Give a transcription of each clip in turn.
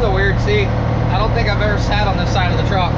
a weird seat. I don't think I've ever sat on this side of the truck.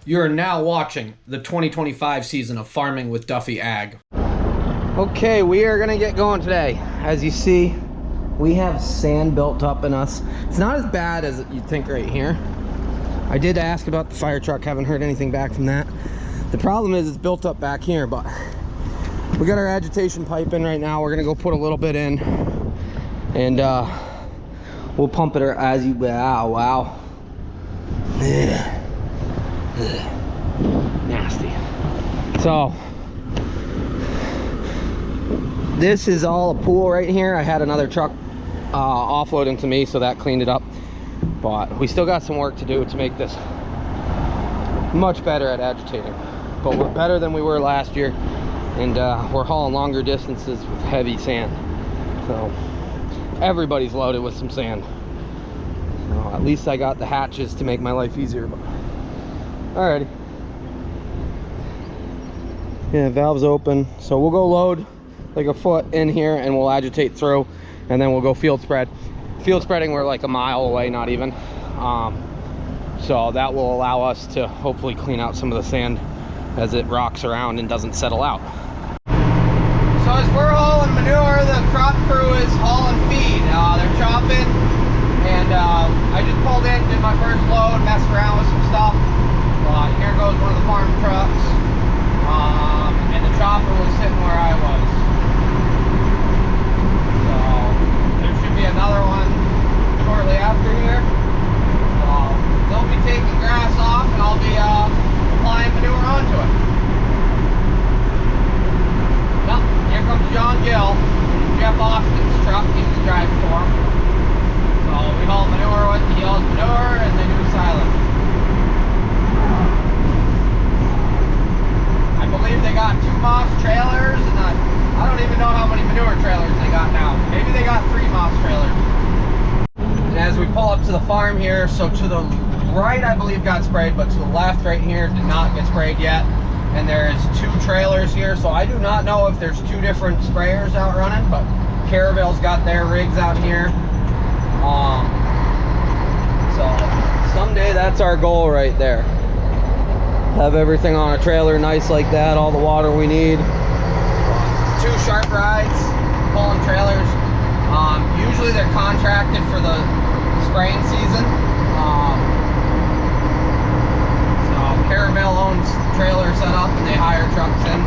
You are now watching the 2025 season of Farming with Duffy Ag. Okay, we are gonna get going today. As you see, we have sand built up in us. It's not as bad as you'd think right here. I did ask about the fire truck, haven't heard anything back from that. The problem is it's built up back here, but we got our agitation pipe in right now. We're gonna go put a little bit in, and we'll pump it as you, wow. Yeah. Ugh. Nasty. So this is all a pool right here. I had another truck offloading to me, so that cleaned it up, but we still got some work to do to make this much better at agitating. But we're better than we were last year, and we're hauling longer distances with heavy sand, so everybody's loaded with some sand. So at least I got the hatches to make my life easier. But alrighty. Yeah, valve's open. So we'll go load like a foot in here and we'll agitate through, and then we'll go field spread. Field spreading, we're like a mile away, not even. So that will allow us to hopefully clean out some of the sand as it rocks around and doesn't settle out. So as we're hauling manure, the crop crew is hauling feed. They're chopping, and I just pulled in, did my first load, messed around with some stuff. Here goes one of the farm trucks, and the chopper was sitting where I was. So there should be another one shortly after here. So they'll be taking grass off, and I'll be applying manure onto it. Well, here comes John Gill, Jeff Austin's truck. He's the driver for him. So we haul manure with, he hauls manure, and they do silage. I believe they got 2 Moss trailers, and I don't even know how many manure trailers they got now. Maybe they got 3 Moss trailers. And as we pull up to the farm here, so to the right I believe got sprayed, but to the left right here did not get sprayed yet. And there is 2 trailers here, so I do not know if there's 2 different sprayers out running, but Caravel's got their rigs out here. So someday that's our goal right there. Have everything on a trailer nice like that, all the water we need. 2 sharp rides, pulling trailers. Usually they're contracted for the spraying season. So Caravel owns trailer set up, and they hire trucks in.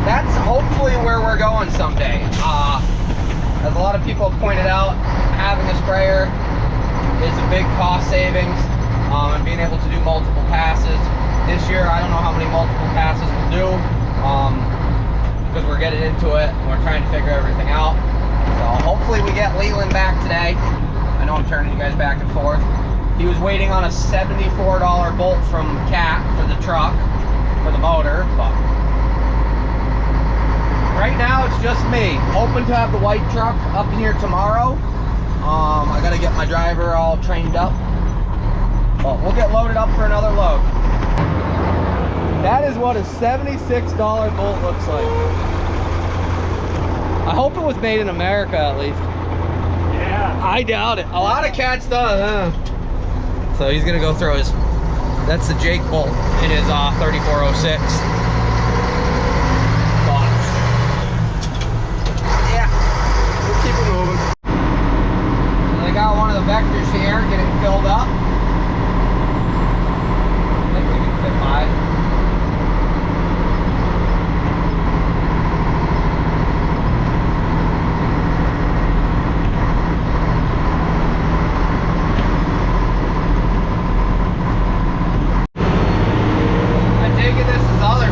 That's hopefully where we're going someday. As a lot of people have pointed out, having a sprayer is a big cost savings, and being able to do multiple passes. This year, I don't know how many multiple passes we'll do, because we're getting into it, and we're trying to figure everything out. So hopefully we get Leland back today. I know I'm turning you guys back and forth. He was waiting on a $74 bolt from Cat for the truck, for the motor, but right now it's just me. Hoping to have the white truck up in here tomorrow. I gotta get my driver all trained up, but we'll get loaded up for another load. That is what a $76 bolt looks like. I hope it was made in America at least. Yeah. I doubt it. A lot of Cats does, huh? So he's gonna go throw his, that's the Jake bolt in his 3406. But yeah, we'll keep it moving. So they got one of the vectors here getting filled up. I think we can fit 5. Other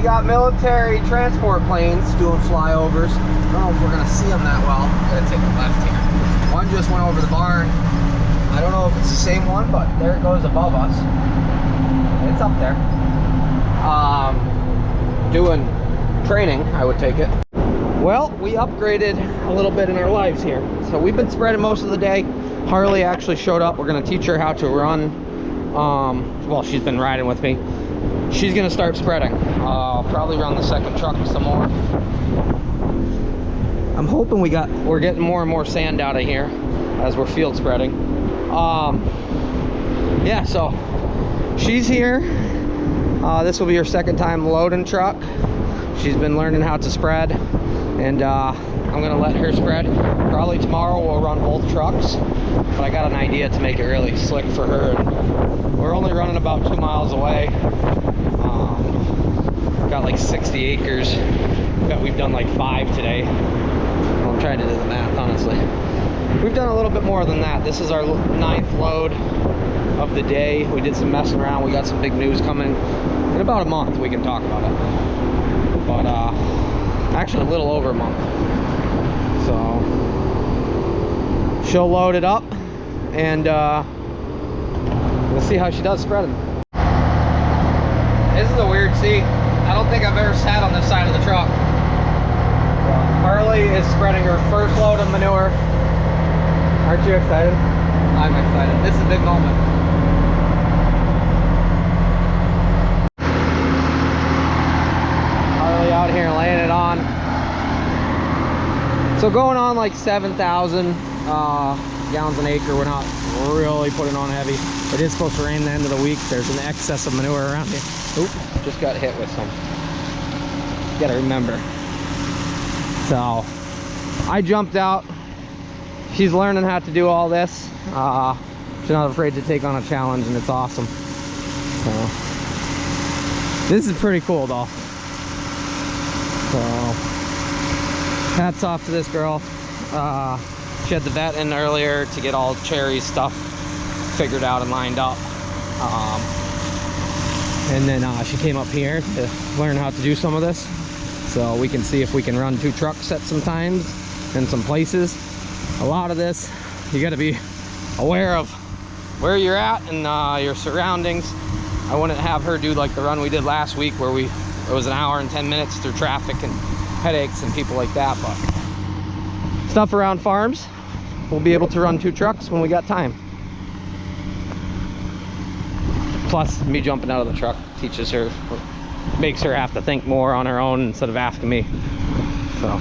got military transport planes doing flyovers. I don't know if we're gonna see them that well. I'm gonna take a left here. One just went over the barn. I don't know if it's the same one, but there it goes above us. It's up there. Doing training, I would take it. Well, we upgraded a little bit in our lives here. So we've been spreading most of the day. Harlee actually showed up. We're gonna teach her how to run. Well, she's been riding with me. She's gonna start spreading. Probably run the second truck some more. I'm hoping we're getting more and more sand out of here as we're field spreading. Yeah, so she's here. This will be her second time loading truck. She's been learning how to spread, and I'm gonna let her spread. Probably tomorrow we'll run both trucks, but I got an idea to make it really slick for her. And we're only running about 2 miles away. Got like 60 acres. We've done like 5 today. I'm trying to do the math, honestly. We've done a little bit more than that. This is our 9th load of the day. We did some messing around. We got some big news coming in about a month. We can talk about it, but actually a little over a month. So she'll load it up, and we'll see how she does spreading. This is a weird seat. I don't think I've ever sat on this side of the truck. Harlee is spreading her first load of manure. Aren't you excited? I'm excited. This is a big moment. Harlee out here laying it on. So going on like 7,000 gallons an acre. We're not really putting on heavy. It is supposed to rain the end of the week. There's an excess of manure around here. Oop, just got hit with some. Gotta remember. So I jumped out. She's learning how to do all this. She's not afraid to take on a challenge, and it's awesome. So this is pretty cool though. So hats off to this girl. She had the vet in earlier to get all Cherry's stuff figured out and lined up. And then she came up here to learn how to do some of this. So we can see if we can run 2 trucks at some times in some places. A lot of this, you got to be aware of where you're at and your surroundings. I wouldn't have her do like the run we did last week where it was an hour and 10 minutes through traffic and headaches and people like that, but stuff around farms, we'll be able to run 2 trucks when we got time. Plus me jumping out of the truck teaches her, makes her have to think more on her own instead of asking me. So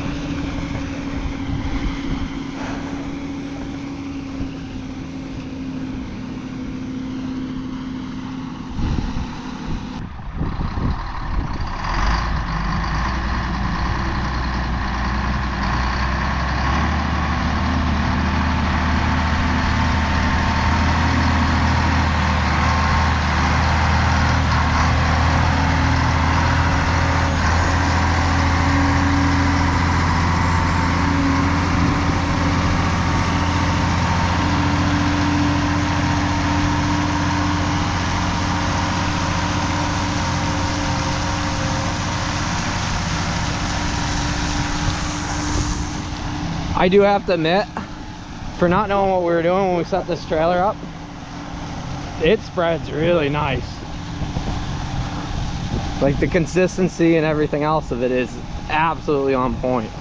I do have to admit, for not knowing what we were doing when we set this trailer up, it spreads really nice. Like the consistency and everything else of it is absolutely on point.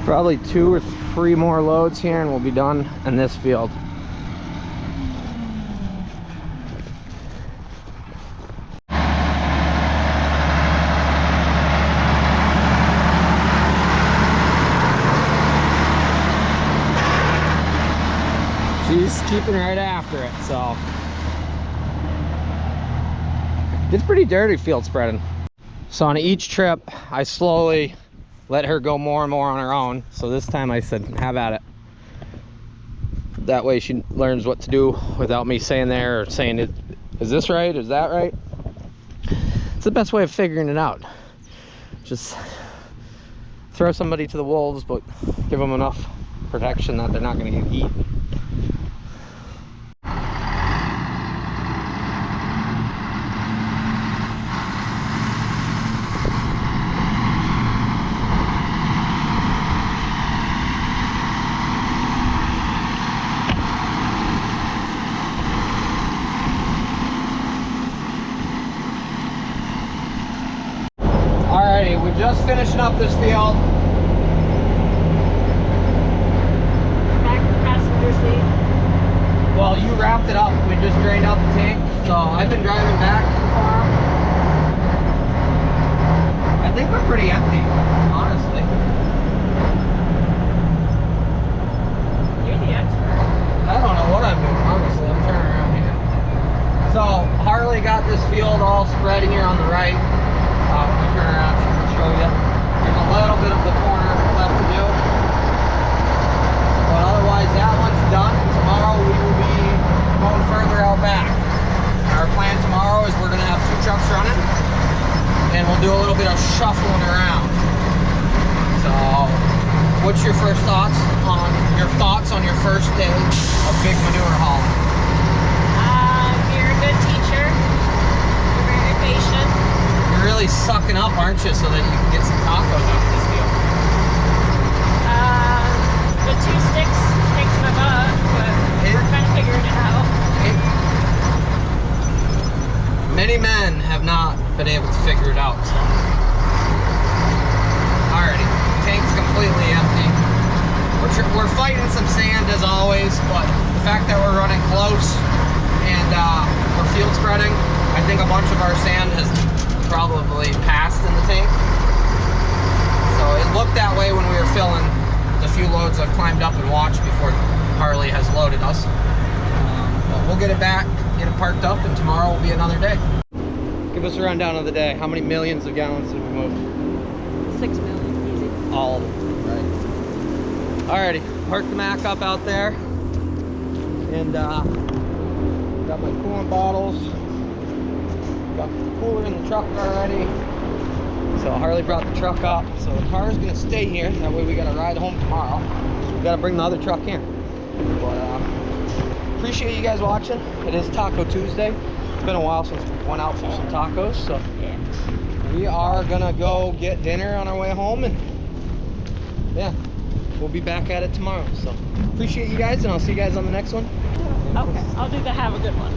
Probably 2 or 3 more loads here and we'll be done in this field. She's keeping right after it, so it's pretty dirty field spreading. So on each trip I slowly let her go more and more on her own. So this time I said, have at it. that way she learns what to do without me saying there or saying, is this right? Is that right? It's the best way of figuring it out. Just throw somebody to the wolves, but give them enough protection that they're not going to get eaten. Alrighty, we're just finishing up this field. Back to the passenger seat. Well, you wrapped it up. We just drained out the tank. So I've been driving back to the farm. I think we're pretty empty, honestly. You're the expert. I don't know what I'm doing, honestly. I'm turning around here. So Harlee got this field all spread here on the right. When we turn around, she can show you. There's a little bit of the corner left to do. But otherwise, that one's done. And tomorrow we will be going further out back. Our plan tomorrow is we're going to have 2 trucks running. And we'll do a little bit of shuffling around. So, what's your first thoughts on your first day of big manure hauling? You're a good teacher. You're very patient. You're really sucking up, aren't you, so that you can get some tacos out of this deal? The 2 sticks takes my butt, but we're kind of figuring it out. Many men have not been able to figure it out. So. Alrighty, tank's completely empty. We're fighting some sand as always, but the fact that we're running close and we're field spreading, I think a bunch of our sand has probably passed in the tank. So it looked that way when we were filling the few loads I've climbed up and watched before Harlee has loaded us. But we'll get it back, get it parked up, and tomorrow will be another day. Give us a rundown of the day. How many millions of gallons did we move? 6 million, easy. All of them, right? Alrighty, park the Mac up out there. And got my coolant bottles. Got the cooler in the truck already. So Harlee brought the truck up. So the car is gonna stay here. That way we gotta ride home tomorrow. We gotta bring the other truck in. But appreciate you guys watching. It is Taco Tuesday. It's been a while since we went out for some tacos. So Yeah. we are gonna go get dinner on our way home, and yeah, we'll be back at it tomorrow. So appreciate you guys, and I'll see you guys on the next one. Okay, I'll do the have a good one.